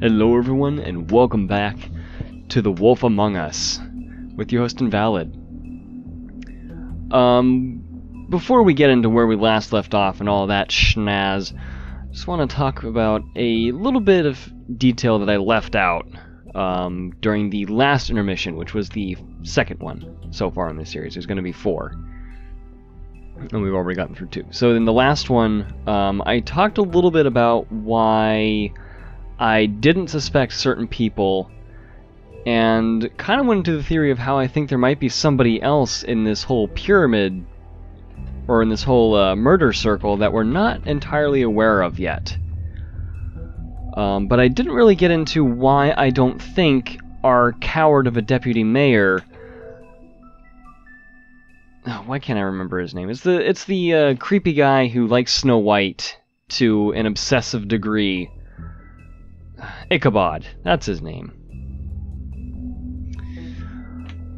Hello everyone, and welcome back to The Wolf Among Us, with your host Invalid. Before we get into where we last left off and all that schnaz, I just want to talk about a little bit of detail that I left out during the last intermission, which was the second one so far in this series. There's going to be 4. And we've already gotten through 2. So in the last one, I talked a little bit about why I didn't suspect certain people, and kind of went into the theory of how I think there might be somebody else in this whole pyramid, or in this whole murder circle, that we're not entirely aware of yet. But I didn't really get into why I don't think our coward of a deputy mayor... Oh, why can't I remember his name? It's the creepy guy who likes Snow White to an obsessive degree. Ichabod, that's his name.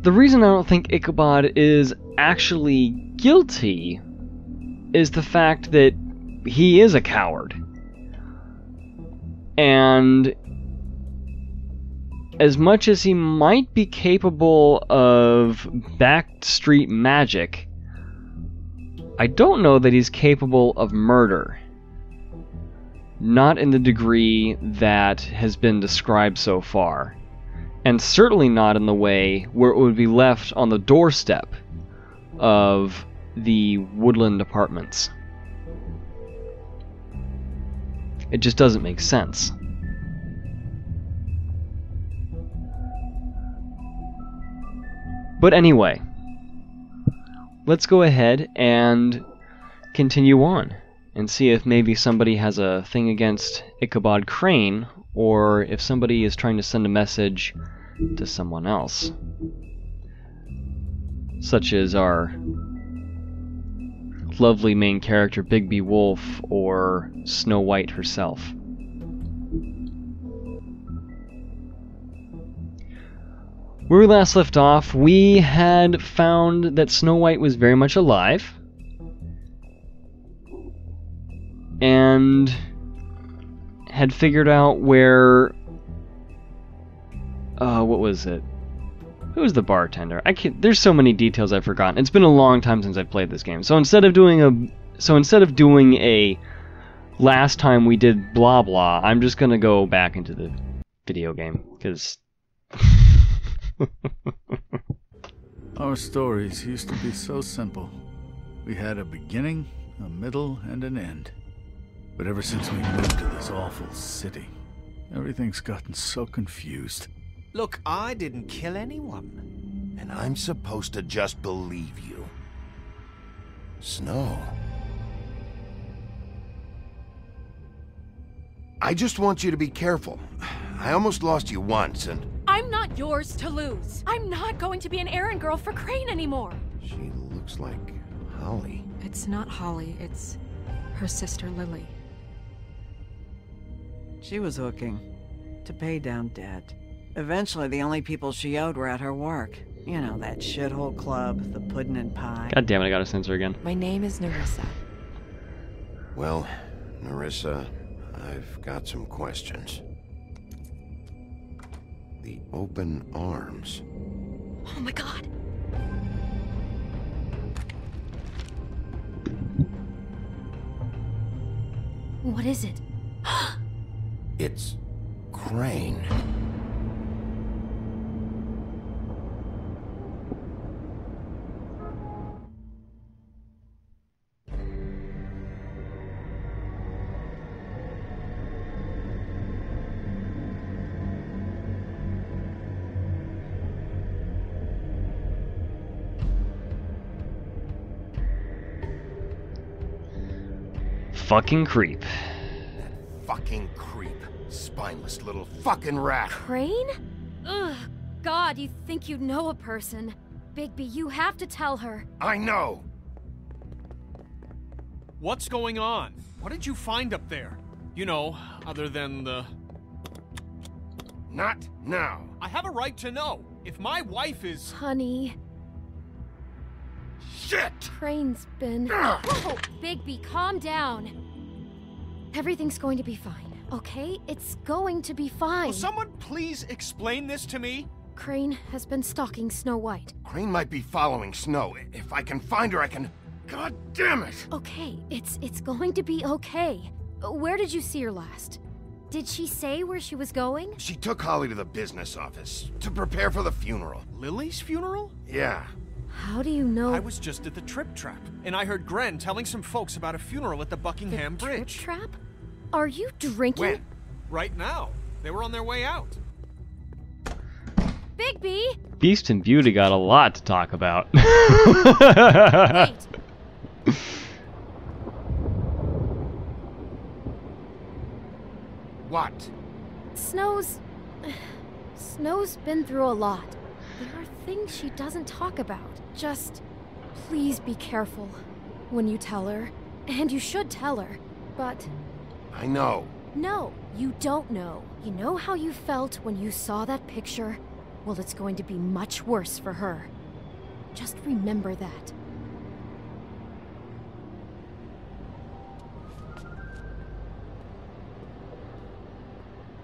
The reason I don't think Ichabod is actually guilty is the fact that he is a coward. And as much as he might be capable of backstreet magic, I don't know that he's capable of murder. Not in the degree that has been described so far. And certainly not in the way where it would be left on the doorstep of the Woodland Apartments. It just doesn't make sense. But anyway, let's go ahead and continue on and see if maybe somebody has a thing against Ichabod Crane, or if somebody is trying to send a message to someone else, such as our lovely main character Bigby Wolf or Snow White herself. Where we last left off, we had found that Snow White was very much alive, and had figured out where... what was it? Who was the bartender? There's so many details I've forgotten. It's been a long time since I've played this game. So instead of doing a last time we did blah blah, I'm just gonna go back into the video game, because... Our stories used to be so simple. We had a beginning, a middle, and an end. But ever since we moved to this awful city, everything's gotten so confused. Look, I didn't kill anyone. And I'm supposed to just believe you. Snow. I just want you to be careful. I almost lost you once, and... I'm not yours to lose. I'm not going to be an errand girl for Crane anymore. She looks like Holly. It's not Holly, it's her sister Lily. She was hooking to pay down debt. Eventually, the only people she owed were at her work. You know, that shithole club, the Puddin' and Pie. God damn it, I gotta censor again. My name is Nerissa. Well, Nerissa, I've got some questions. The open arms. Oh my god. What is it? It's Crane. Fucking creep. That fucking creep. Spineless little fucking rat. Crane? Ugh, God, you think you know a person. Bigby, you have to tell her. I know! What's going on? What did you find up there? You know, other than the... Not now. I have a right to know. If my wife is... Honey. Shut shit! Crane's been... Whoa! Bigby, calm down. Everything's going to be fine, okay? It's going to be fine. Will someone please explain this to me? Crane has been stalking Snow White. Crane might be following Snow. If I can find her, I can... God damn it! Okay, it's going to be okay. Where did you see her last? Did she say where she was going? She took Holly to the business office to prepare for the funeral. Lily's funeral? Yeah. How do you know? I was just at the Trip Trap, and I heard Gren telling some folks about a funeral at the Buckingham the Bridge. Trip Trap? Are you drinking? When? Right now. They were on their way out. Bigby! Beast and Beauty got a lot to talk about. Wait. What? Snow's been through a lot. There are things she doesn't talk about. Just please be careful when you tell her. And you should tell her. But I know. no, you don't know. You know how you felt when you saw that picture? Well, it's going to be much worse for her. Just remember that.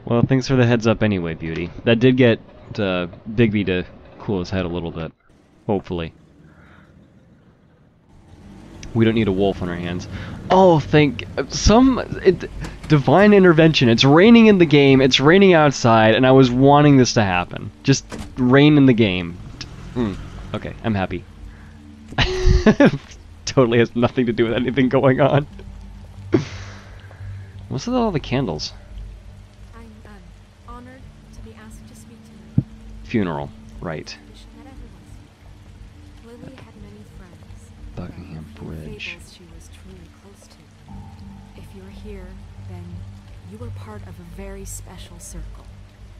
Well, thanks for the heads up anyway, Beauty. That did get Bigby to cool his head a little bit. Hopefully. We don't need a wolf on our hands. Oh, divine intervention. It's raining in the game, it's raining outside, and I was wanting this to happen. Just rain in the game. Okay, I'm happy. Totally has nothing to do with anything going on. What's with all the candles? I'm honored to be asked to speak to you. Funeral, right. You should let everyone speak. Lily had many friends. Buckingham but the few Bridge. Fables she was truly close to. If you're here, then you were part of a very special circle.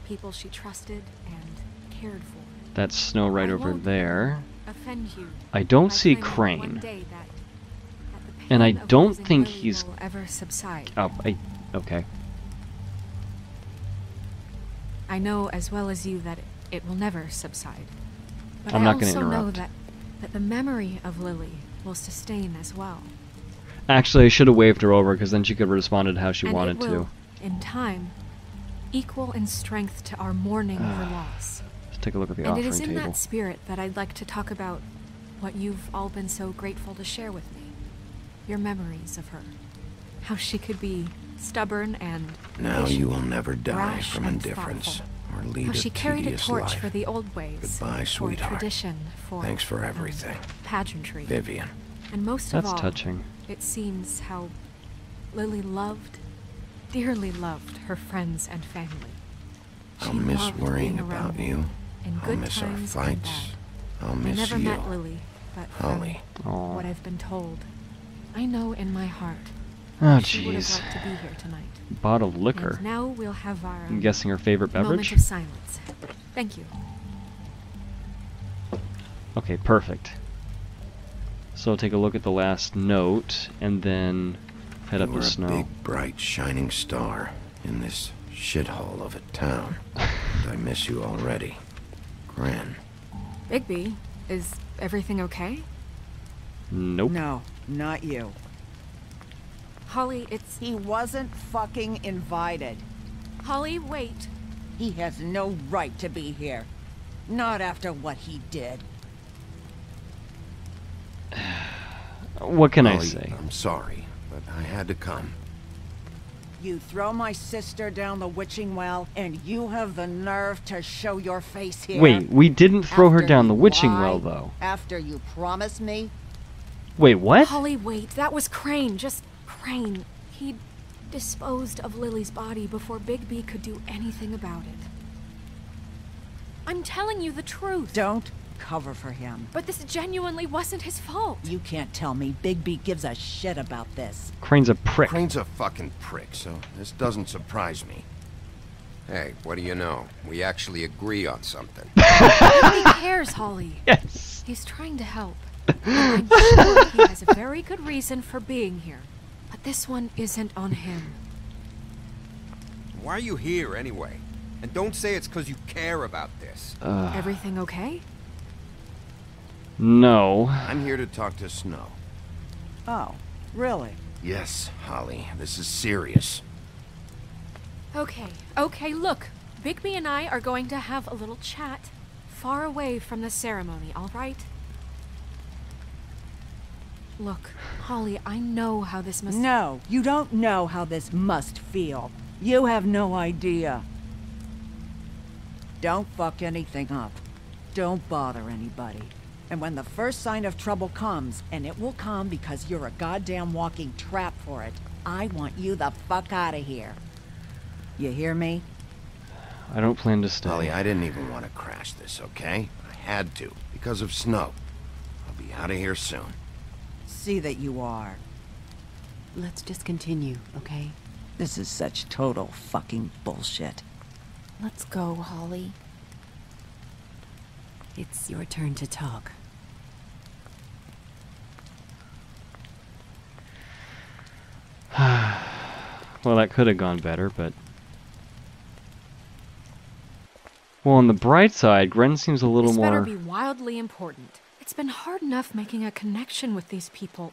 People she trusted and cared for. That's Snow right I over won't there. Offend you. I don't by see claiming one Crane. day that the And I pain of don't losing think Lily he's- will ever subside. Oh, okay. I know as well as you that it will never subside. But I'm I not gonna also know interrupt. that the memory of Lily will sustain as well. Actually, I should have waved her over, because then she could have responded how she And wanted it will, to. in time, equal in strength to our mourning her loss. Let's take a look at the And it offering is in table. that spirit that I'd like to talk about what you've all been so grateful to share with me. Your memories of her. How she could be stubborn and Now patient, you will never die brash from and indifference thoughtful. or lead How a she carried a tedious torch life. for the old ways. Goodbye, for sweetheart. tradition, for Thanks for everything, pageantry. Vivian. And most That's of all, touching. it seems how Lily loved, dearly loved her friends and family. I'll She miss loved worrying being around about them, you. in I'll good miss our times and fights. bad. I'll I miss never you. met Lily, but from Holly. Aw. what I've been told, I know in my heart Oh, she would have jeez. liked to be here tonight. Bottled liquor. And now we'll have our I'm guessing her favorite moment beverage? of silence. Thank you. Okay, perfect. So take a look at the last note, and then head You up were to a Snow. big, bright, shining star in this shithole of a town. And I miss you already. Gran. Bigby, is everything okay? Nope. No, not you. Holly, it's... He wasn't fucking invited. Holly, wait. He has no right to be here. Not after what he did. What can I Holly, say? I'm sorry, but I had to come. You throw my sister down the witching well, and you have the nerve to show your face here? Wait, we didn't throw her After down the you witching lied? well, though. After you promised me? Wait, what? Holly, wait. That was Crane. Just Crane. He disposed of Lily's body before Bigby could do anything about it. I'm telling you the truth. Don't cover for him. But this genuinely wasn't his fault. You can't tell me Bigby gives a shit about this. Crane's a prick. Crane's a fucking prick, so this doesn't surprise me. Hey, what do you know? We actually agree on something. Nobody cares, Holly. Yes. He's trying to help. And I'm sure he has a very good reason for being here. But this one isn't on him. Why are you here anyway? And don't say it's because you care about this. Everything okay? No. I'm here to talk to Snow. Oh, really? Yes, Holly, this is serious. Okay, look. Bigby and I are going to have a little chat far away from the ceremony, all right? Look, Holly, I know how this must... No, you don't know how this must feel. You have no idea. Don't fuck anything up. Don't bother anybody. And when the first sign of trouble comes, and it will come because you're a goddamn walking trap for it, I want you the fuck out of here. You hear me? I don't plan to stay. Holly, I didn't even want to crash this, okay? I had to, because of Snow. I'll be out of here soon. See that you are. Let's just continue, okay? This is such total fucking bullshit. Let's go, Holly. It's your turn to talk. Well, that could have gone better, but... Well, on the bright side, Gren seems a little This more... better be wildly important. It's been hard enough making a connection with these people.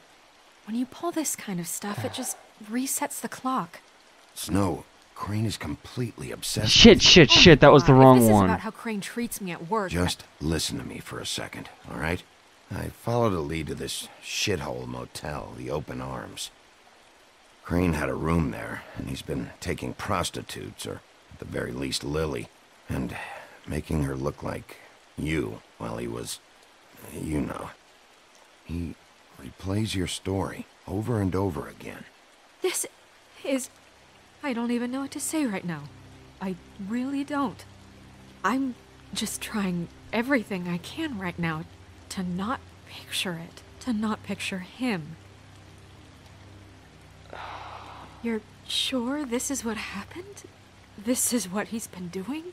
When you pull this kind of stuff, it just resets the clock. Snow, Crane is completely obsessed. Shit, that was the wrong This is one. about how Crane treats me at work. Just listen to me for a second, all right? I followed a lead to this shithole motel, the Open Arms. Crane had a room there, and he's been taking prostitutes, or at the very least Lily, and making her look like you while he was, you know. He replays your story over and over again. This is... I don't even know what to say right now. I really don't. I'm just trying everything I can right now to not picture it, to not picture him. You're sure this is what happened? This is what he's been doing?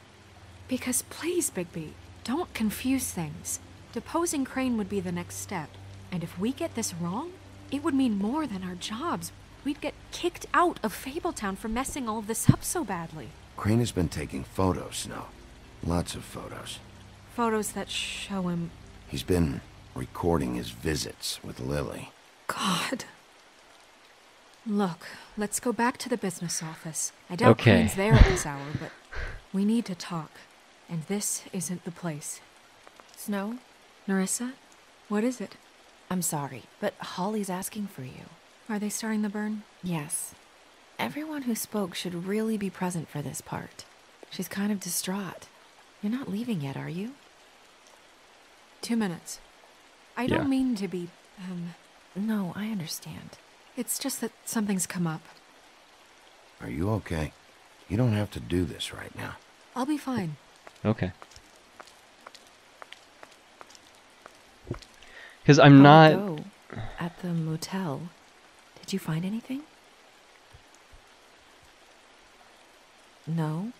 Because please, Bigby, don't confuse things. Deposing Crane would be the next step. And if we get this wrong, it would mean more than our jobs. We'd get kicked out of Fabletown for messing all of this up so badly. Crane has been taking photos, Snow. Lots of photos. Photos that show him... He's been recording his visits with Lily. God. Look, let's go back to the business office. I doubt Crane's there at this hour, but we need to talk. And this isn't the place. Snow? Nerissa? What is it? I'm sorry, but Holly's asking for you. Are they starting the burn? Yes. Everyone who spoke should really be present for this part. She's kind of distraught. You're not leaving yet, are you? 2 minutes. I don't mean to be, No, I understand. It's just that something's come up. Are you okay? You don't have to do this right now. I'll be fine. Okay. Because I'm not... Go at the motel. Did you find anything? No?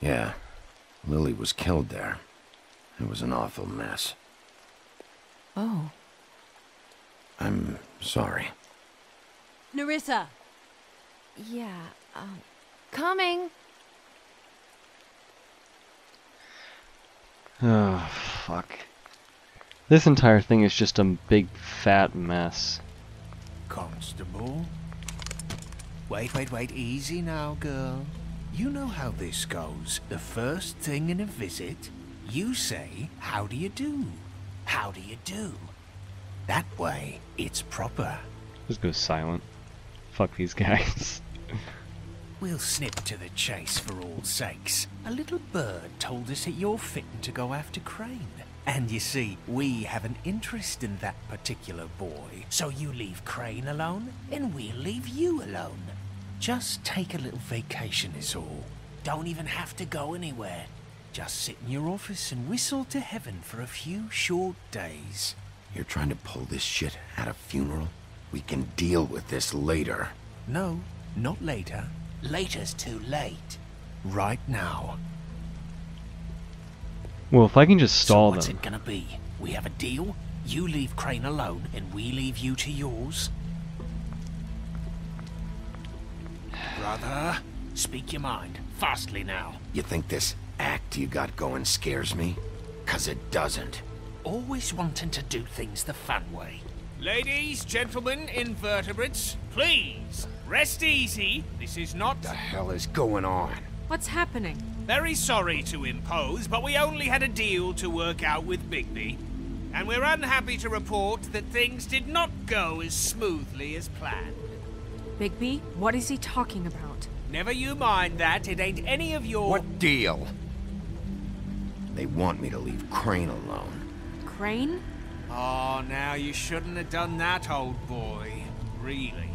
Yeah. Lily was killed there. It was an awful mess. Oh. I'm sorry. Nerissa! Yeah, coming! Oh, fuck. This entire thing is just a big fat mess. Constable? Wait, easy now, girl. You know how this goes. The first thing in a visit, you say, how do you do? How do you do? That way, it's proper. Just go silent. Fuck these guys. We'll snip to the chase for all sakes. A little bird told us that you're fitting to go after Crane. And you see, we have an interest in that particular boy. So you leave Crane alone, and we'll leave you alone. Just take a little vacation is all. Don't even have to go anywhere. Just sit in your office and whistle to heaven for a few short days. You're trying to pull this shit at a funeral? We can deal with this later. No, not later. Later's too late. Right now. Well, if I can just stall So what's them. it gonna be? We have a deal? You leave Crane alone, and we leave you to yours? Brother, speak your mind. Fastly now. You think this act you got going scares me? 'Cause it doesn't. always wanting to do things the fun way. Ladies, gentlemen, invertebrates, please, rest easy. This is not... What the hell is going on? What's happening? Very sorry to impose, but we only had a deal to work out with Bigby. And we're unhappy to report that things did not go as smoothly as planned. Bigby, what is he talking about? Never you mind that, it ain't any of your... What deal? They want me to leave Crane alone. Crane? Oh, now you shouldn't have done that, old boy. Really.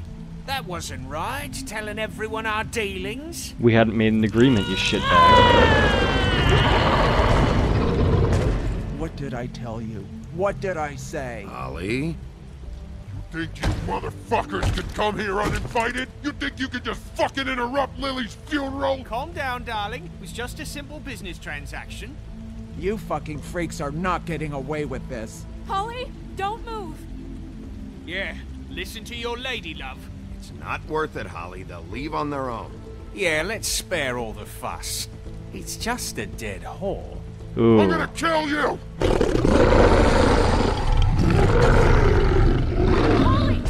That wasn't right, telling everyone our dealings. We hadn't made an agreement, you shitbag. What did I tell you? What did I say? Holly? Think you motherfuckers could come here uninvited? You think you could just fucking interrupt Lily's funeral? Calm down, darling. It was just a simple business transaction. You fucking freaks are not getting away with this. Holly, don't move. Yeah, listen to your lady, love. It's not worth it, Holly. They'll leave on their own. Yeah, let's spare all the fuss. It's just a dead whore. Ooh. I'm gonna kill you! Holly!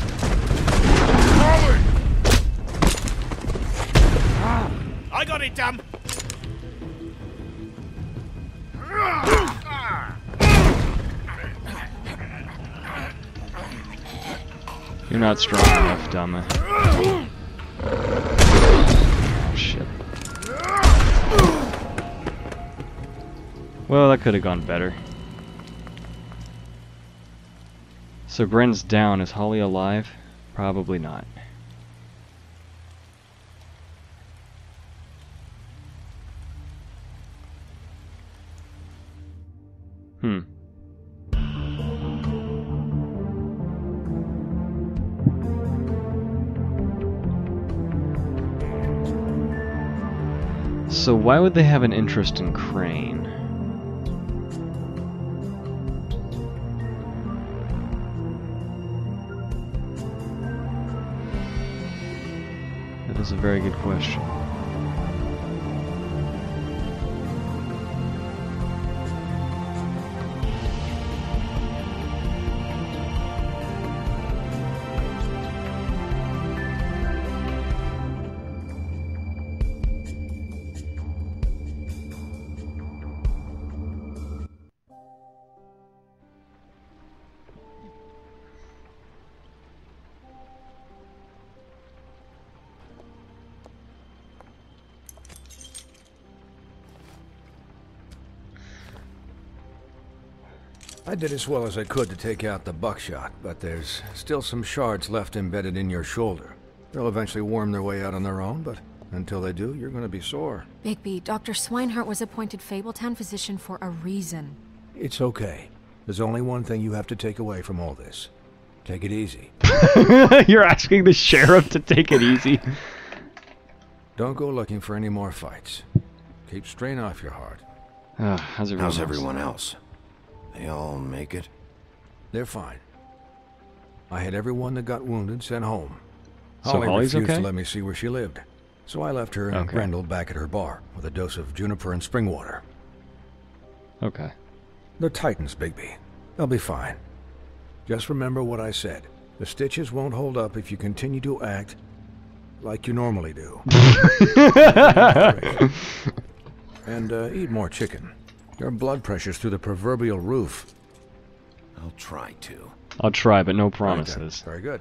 Holly! I got it, dumb. You're not strong enough, dummy. Shit. Well, that could have gone better. So Bren's down. Is Holly alive? Probably not. So why would they have an interest in Crane? That is a very good question. I did as well as I could to take out the buckshot, but there's still some shards left embedded in your shoulder. They'll eventually worm their way out on their own, but until they do, you're gonna be sore. Bigby, Dr. Swinehart was appointed Fabletown physician for a reason. It's okay. There's only one thing you have to take away from all this. Take it easy. You're asking the sheriff to take it easy. Don't go looking for any more fights. Keep strain off your heart. How's everyone else? They all make it? They're fine. I had everyone that got wounded sent home. So Holly Holly's refused okay? to let me see where she lived. So I left her and Grendel back at her bar with a dose of juniper and spring water. Okay. They're Titans, Bigby. They'll be fine. Just remember what I said. The stitches won't hold up if you continue to act like you normally do. And eat more chicken. Your blood pressure's through the proverbial roof. I'll try to. I'll try, but no promises. Very good.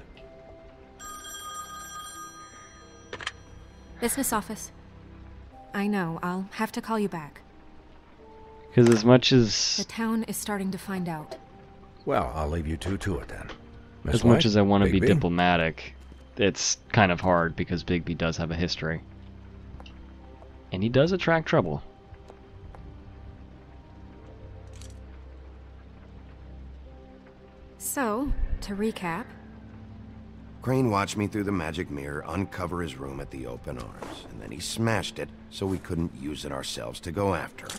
Business office. I know, I'll have to call you back. Because as much as... The town is starting to find out. Well, I'll leave you two to it then. As much as I want to be diplomatic, it's kind of hard because Bigby does have a history. And he does attract trouble. So, to recap... Crane watched me through the magic mirror uncover his room at the open arms, and then he smashed it so we couldn't use it ourselves to go after him.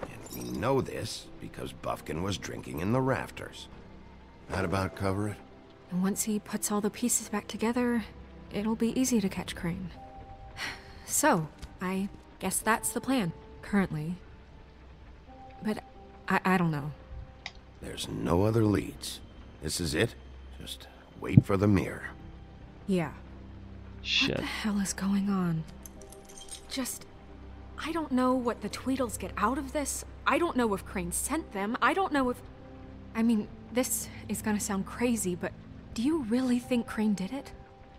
And we know this because Buffkin was drinking in the rafters. That about cover it? And once he puts all the pieces back together, it'll be easy to catch Crane. So, I guess that's the plan, currently. But I don't know. There's no other leads. This is it. Just wait for the mirror. Yeah. Shit. What the hell is going on? I don't know what the Tweedles get out of this. I don't know if Crane sent them. I don't know if... I mean, this is gonna sound crazy, but do you really think Crane did it?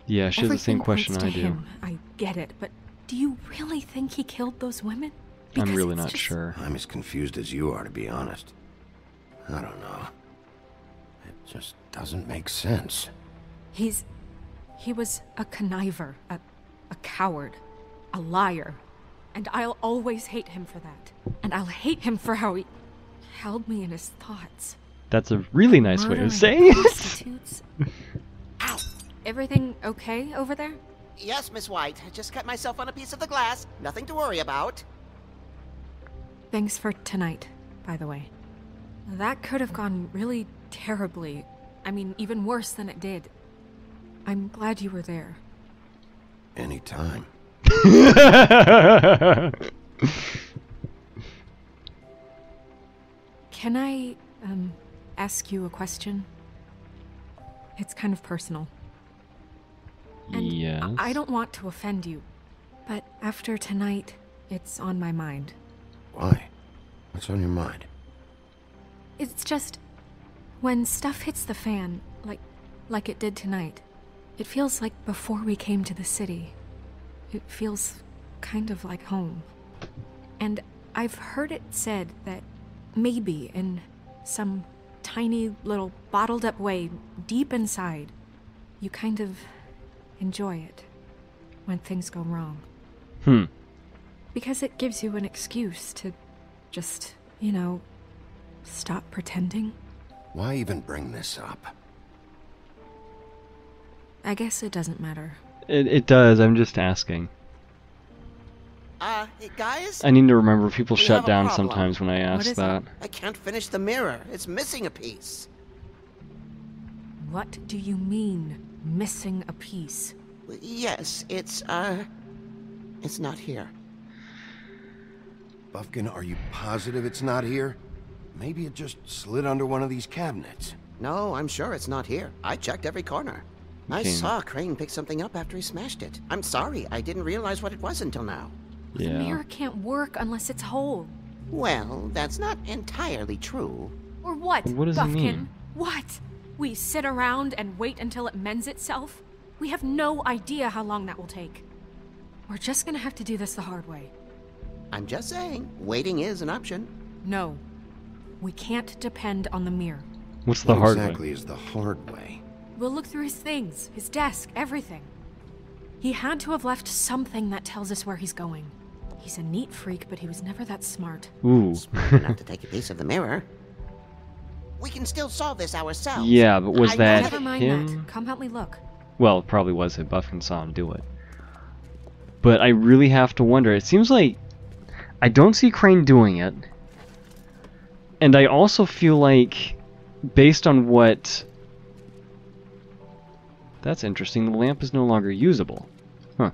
Yeah, she has the same question I do. Him. I get it, but do you really think he killed those women? Because I'm really not sure. I'm as confused as you are, to be honest. I don't know. It just doesn't make sense. He was a conniver, a coward, a liar. And I'll always hate him for that. And I'll hate him for how he held me in his thoughts. That's a really nice way of saying it. Ow! Everything okay over there? Yes, Miss White. I just cut myself on a piece of the glass. Nothing to worry about. Thanks for tonight, by the way. That could have gone really terribly. I mean, even worse than it did. I'm glad you were there. Anytime. Can I, ask you a question? It's kind of personal. And yes. I don't want to offend you, but after tonight, it's on my mind. Why? What's on your mind? It's just, when stuff hits the fan, like it did tonight, it feels like before we came to the city. It feels kind of like home. And I've heard it said that maybe in some tiny little bottled up way deep inside, you kind of enjoy it when things go wrong. Because it gives you an excuse to just, you know, stop pretending. Why even bring this up? I guess it doesn't matter. It does, I'm just asking. Guys? I need to remember people We shut have a down problem. sometimes when I ask that. I can't finish the mirror. It's missing a piece. What do you mean, missing a piece? Yes, it's not here. Buffkin, are you positive it's not here? Maybe it just slid under one of these cabinets. No, I'm sure it's not here. I checked every corner. I Okay. saw Crane pick something up after he smashed it. I'm sorry, I didn't realize what it was until now. The mirror can't work unless it's whole. Well, that's not entirely true. Or what, What does he Buffkin? mean? What? We sit around and wait until it mends itself? We have no idea how long that will take. We're just gonna have to do this the hard way. I'm just saying, waiting is an option. No. We can't depend on the mirror. What's the What hard exactly way? is the hard way? We'll look through his things, his desk, everything. He had to have left something that tells us where he's going. He's a neat freak, but he was never that smart. Ooh. Enough to take a piece of the mirror. We can still solve this ourselves. Yeah, but was that Never mind him? that. Come help me look. Well, it probably was it. Buffkin saw him do it. But I really have to wonder. It seems like I don't see Crane doing it. And I also feel like, based on what... That's interesting. The lamp is no longer usable. Huh.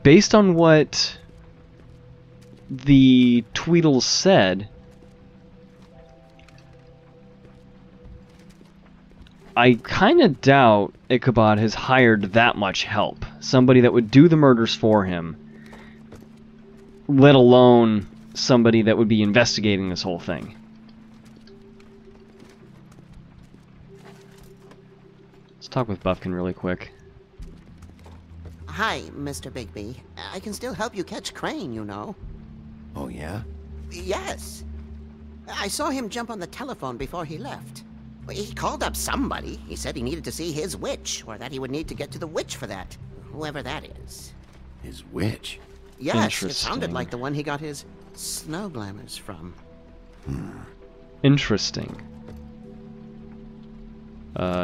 Based on what the Tweedles said, I kind of doubt Ichabod has hired that much help. Somebody that would do the murders for him, let alone somebody that would be investigating this whole thing. Let's talk with Buffkin really quick. Hi, Mr. Bigby. I can still help you catch Crane, you know. Oh, yeah? Yes. I saw him jump on the telephone before he left. He called up somebody. He said he needed to see his witch, or that he would need to get to the witch for that. Whoever that is. His witch? Yes, it sounded Interesting. like the one he got his snow glamours from. Interesting.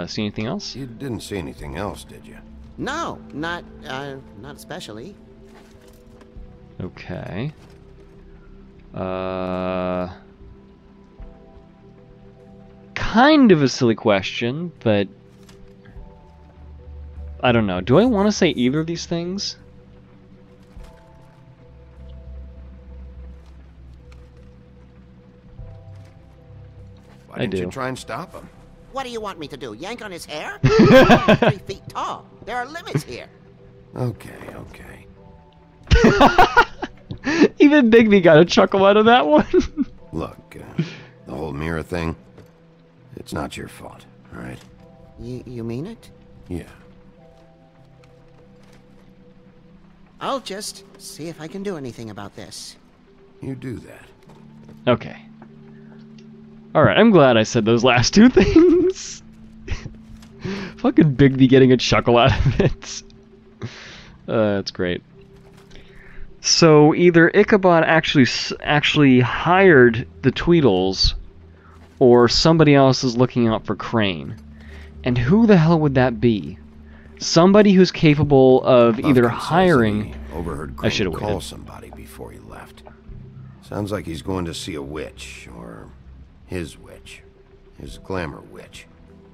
See anything else? You didn't see anything else, did you? No, not especially. Okay. Kind of a silly question, but I don't know. Do I want to say either of these things? Why I didn't do. you try and stop him? What do you want me to do? Yank on his hair? He's only 3 feet tall. There are limits here. Okay, okay. Even Bigby got a chuckle out of that one. Look, the whole mirror thing, it's not your fault, all right? You mean it? Yeah. I'll just see if I can do anything about this. You do that. Okay. Alright, I'm glad I said those last two things. Fucking Bigby getting a chuckle out of it. That's great. So either Ichabod actually hired the Tweedles, or somebody else is looking out for Crane. And who the hell would that be? Somebody who's capable of either Buffkin says that hiring... he overheard I Crane should have call waited. somebody before he left. Sounds like he's going to see a witch, or his witch. His glamour witch.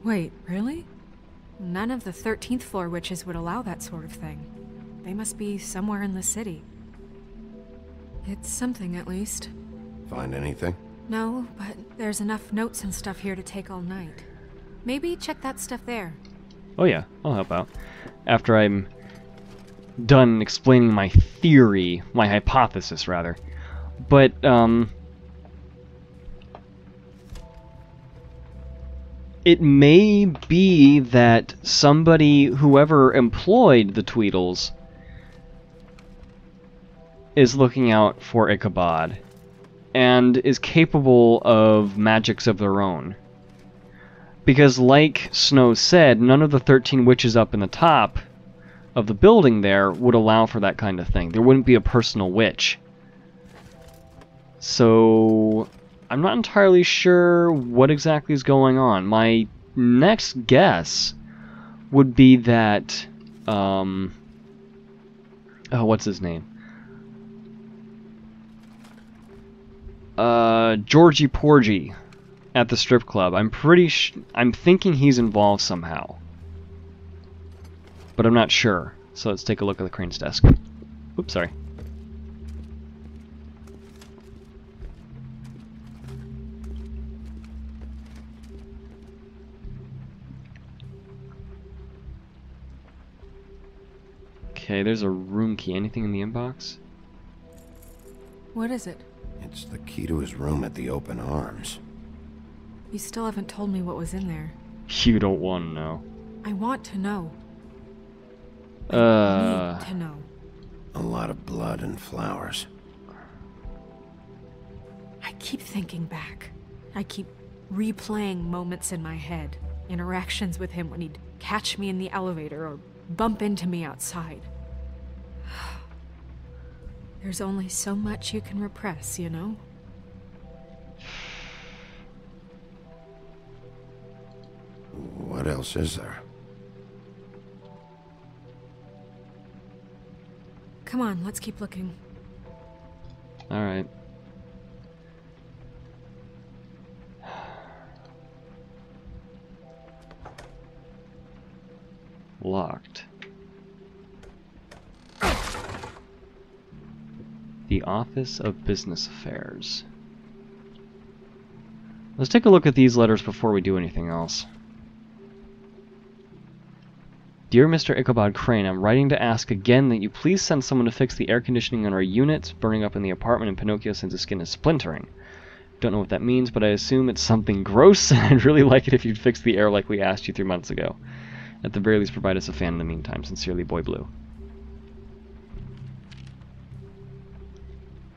Wait, really? None of the 13th floor witches would allow that sort of thing. They must be somewhere in the city. It's something, at least. Find anything? No, but there's enough notes and stuff here to take all night. Maybe check that stuff there. Oh yeah, I'll help out. After I'm done explaining my theory, my hypothesis rather. But, it may be that somebody, whoever employed the Tweedles, is looking out for Ichabod, and is capable of magics of their own. Because like Snow said, none of the 13 witches up in the top of the building there would allow for that kind of thing. There wouldn't be a personal witch. So I'm not entirely sure what exactly is going on. My next guess would be that, oh, what's his name? Georgie Porgy at the strip club. I'm thinking he's involved somehow. But I'm not sure. So let's take a look at the Crane's desk. Oops, sorry. Okay, there's a room key. Anything in the inbox? What is it? It's the key to his room at the Open Arms. You still haven't told me what was in there. You don't want to know. I want to know. I need to know. A lot of blood and flowers. I keep thinking back. I keep replaying moments in my head. Interactions with him when he'd catch me in the elevator or bump into me outside. There's only so much you can repress, you know? What else is there? Come on, let's keep looking. Alright. Locked. The Office of Business Affairs. Let's take a look at these letters before we do anything else. Dear Mr. Ichabod Crane, I'm writing to ask again that you please send someone to fix the air conditioning on our unit burning up in the apartment and Pinocchio since his skin is splintering. Don't know what that means, but I assume it's something gross, and I'd really like it if you'd fix the air like we asked you 3 months ago. At the very least, provide us a fan in the meantime. Sincerely, Boy Blue.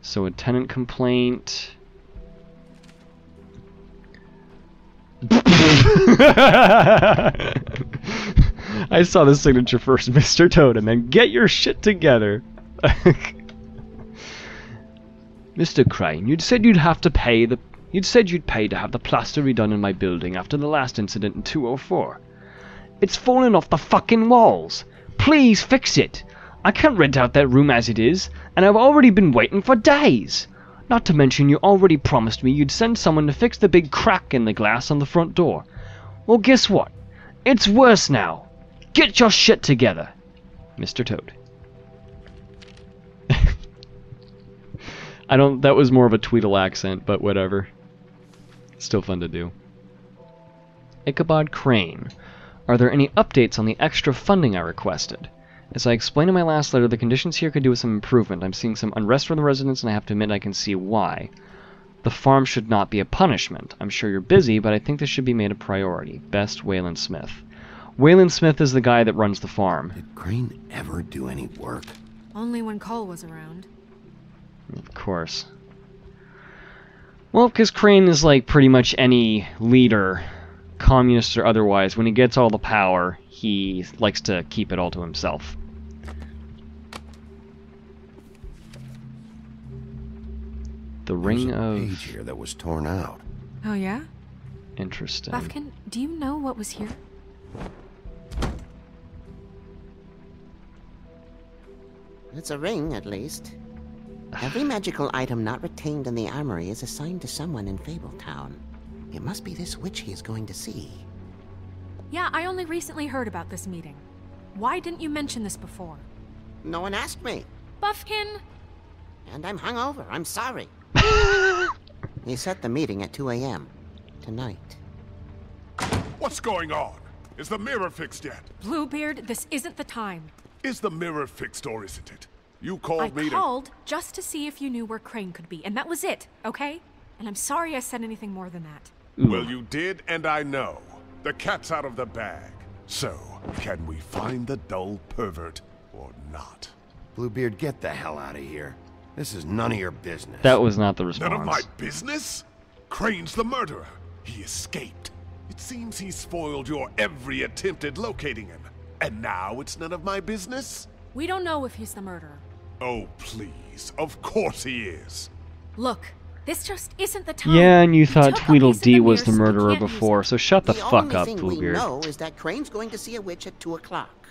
So a tenant complaint... I saw the signature first, Mr. Toad, and then get your shit together. Mr. Crane, you'd said you'd have to pay the... You'd said you'd pay to have the plaster redone in my building after the last incident in 204. It's fallen off the fucking walls. Please fix it. I can't rent out that room as it is, and I've already been waiting for days. Not to mention you already promised me you'd send someone to fix the big crack in the glass on the front door. Well, guess what? It's worse now. Get your shit together, Mr. Toad. That was more of a Tweedle accent, but whatever. Still fun to do. Ichabod Crane. Are there any updates on the extra funding I requested? As I explained in my last letter, the conditions here could do with some improvement. I'm seeing some unrest from the residents, and I have to admit I can see why. The farm should not be a punishment. I'm sure you're busy, but I think this should be made a priority. Best, Wayland Smith. Wayland Smith is the guy that runs the farm. Did Crane ever do any work? Only when Cole was around. Of course. Well, because Crane is like pretty much any leader, communist or otherwise. When he gets all the power, he likes to keep it all to himself. The Ring of... There's a page here that was torn out. Oh, yeah? Interesting. Buffkin, do you know what was here? It's a ring, at least. Every magical item not retained in the armory is assigned to someone in Fabletown. It must be this witch he is going to see. Yeah, I only recently heard about this meeting. Why didn't you mention this before? No one asked me. Buffkin! And I'm hungover. I'm sorry. He set the meeting at 2 a.m. tonight. What's going on? Is the mirror fixed yet? Bluebeard, this isn't the time. Is the mirror fixed or isn't it? You called me to... I called just to see if you knew where Crane could be, and that was it, okay? And I'm sorry I said anything more than that. Well, you did, and I know. The cat's out of the bag. So, can we find the dull pervert or not? Bluebeard, get the hell out of here. This is none of your business. That was not the response. None of my business? Crane's the murderer. He escaped. It seems he spoiled your every attempt at locating him. And now it's none of my business? We don't know if he's the murderer. Oh, please. Of course he is. Look, this just isn't the time. Yeah, and you thought took a Tweedledee piece of the was the mirror, so we murderer can't use before, it. so shut the fuck only up, thing Bluebeard. we know is that Crane's going to see a witch at 2 o'clock.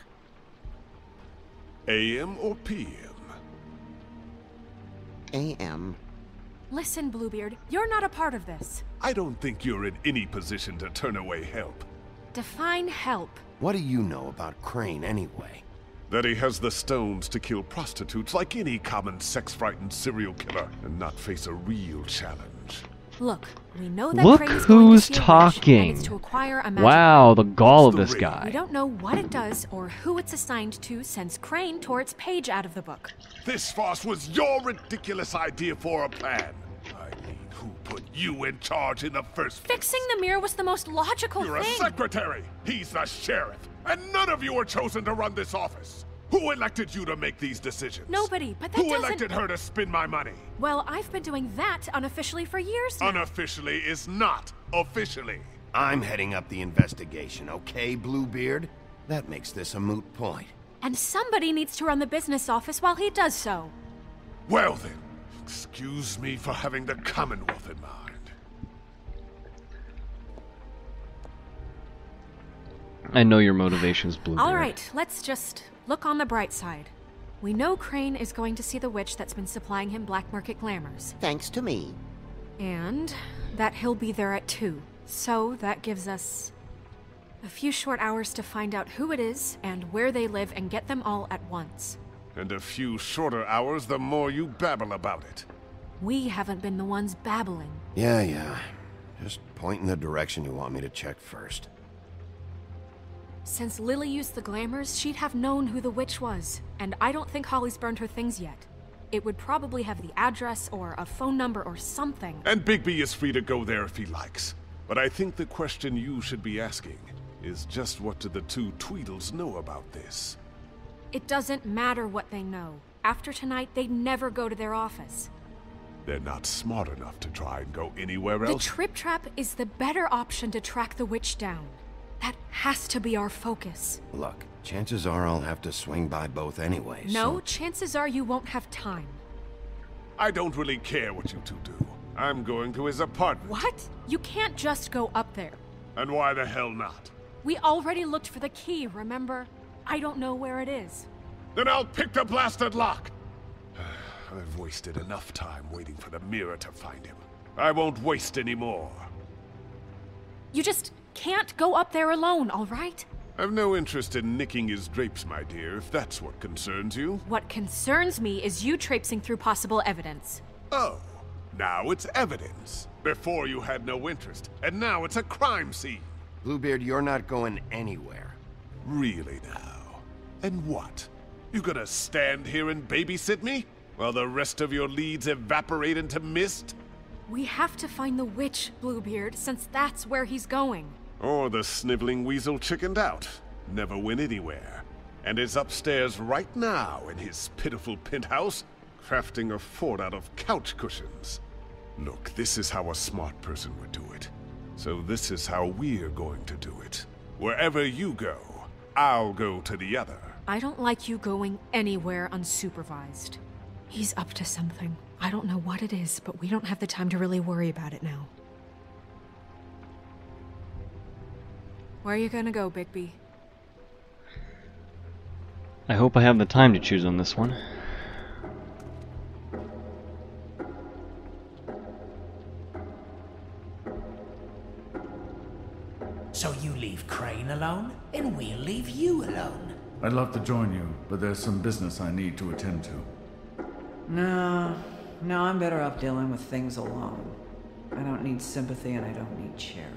AM or PM? A.M. Listen, Bluebeard, you're not a part of this. I don't think you're in any position to turn away help. Define help. What do you know about Crane, anyway? That he has the stones to kill prostitutes like any common sex-frightened serial killer and not face a real challenge. Look, we know that Look Crane is going to who's see a witch, talking. and it's to acquire a magic Wow, the gall of What's this the ring? guy. We don't know what it does or who it's assigned to since Crane tore its page out of the book. This farce was your ridiculous idea for a plan. I mean, who put you in charge in the first place? Fixing the mirror was the most logical You're a thing. secretary. He's the sheriff. And none of you were chosen to run this office. Who elected you to make these decisions? Nobody, but that Who doesn't... elected her to spend my money? Well, I've been doing that unofficially for years now. Unofficially is not officially. I'm heading up the investigation, okay, Bluebeard? That makes this a moot point. And somebody needs to run the business office while he does so. Well then, excuse me for having the Commonwealth in mind. I know your motivations, Bluebeard. All right, let's just look on the bright side. We know Crane is going to see the witch that's been supplying him black market glamours. Thanks to me. And that he'll be there at 2. So that gives us a few short hours to find out who it is and where they live and get them all at once. And a few shorter hours, the more you babble about it. We haven't been the ones babbling. Yeah. Just point in the direction you want me to check first. Since Lily used the glamours, she'd have known who the witch was. And I don't think Holly's burned her things yet. It would probably have the address or a phone number or something. And Bigby is free to go there if he likes. But I think the question you should be asking is just what do the two Tweedles know about this? It doesn't matter what they know. After tonight, they'd never go to their office. They're not smart enough to try and go anywhere The else. Trip Trap is the better option to track the witch down. That has to be our focus. Look, chances are I'll have to swing by both anyway, No, so... chances are you won't have time. I don't really care what you two do. I'm going to his apartment. What? You can't just go up there. And why the hell not? We already looked for the key, remember? I don't know where it is. Then I'll pick the blasted lock! I've wasted enough time waiting for the mirror to find him. I won't waste any more. You just can't go up there alone, all right? I've no interest in nicking his drapes, my dear, if that's what concerns you. What concerns me is you traipsing through possible evidence. Oh, now it's evidence. Before you had no interest, and now it's a crime scene. Bluebeard, you're not going anywhere. Really now? And what? You gonna stand here and babysit me? While the rest of your leads evaporate into mist? We have to find the witch, Bluebeard, since that's where he's going. Or the sniveling weasel chickened out. Never went anywhere. And is upstairs right now in his pitiful penthouse, crafting a fort out of couch cushions. Look, this is how a smart person would do it. So this is how we're going to do it. Wherever you go, I'll go to the other. I don't like you going anywhere unsupervised. He's up to something. I don't know what it is, but we don't have the time to really worry about it now. Where are you gonna go, Bigby? I hope I have the time to choose on this one. So you leave Crane alone, and we'll leave you alone. I'd love to join you, but there's some business I need to attend to. No, I'm better off dealing with things alone. I don't need sympathy and I don't need charity.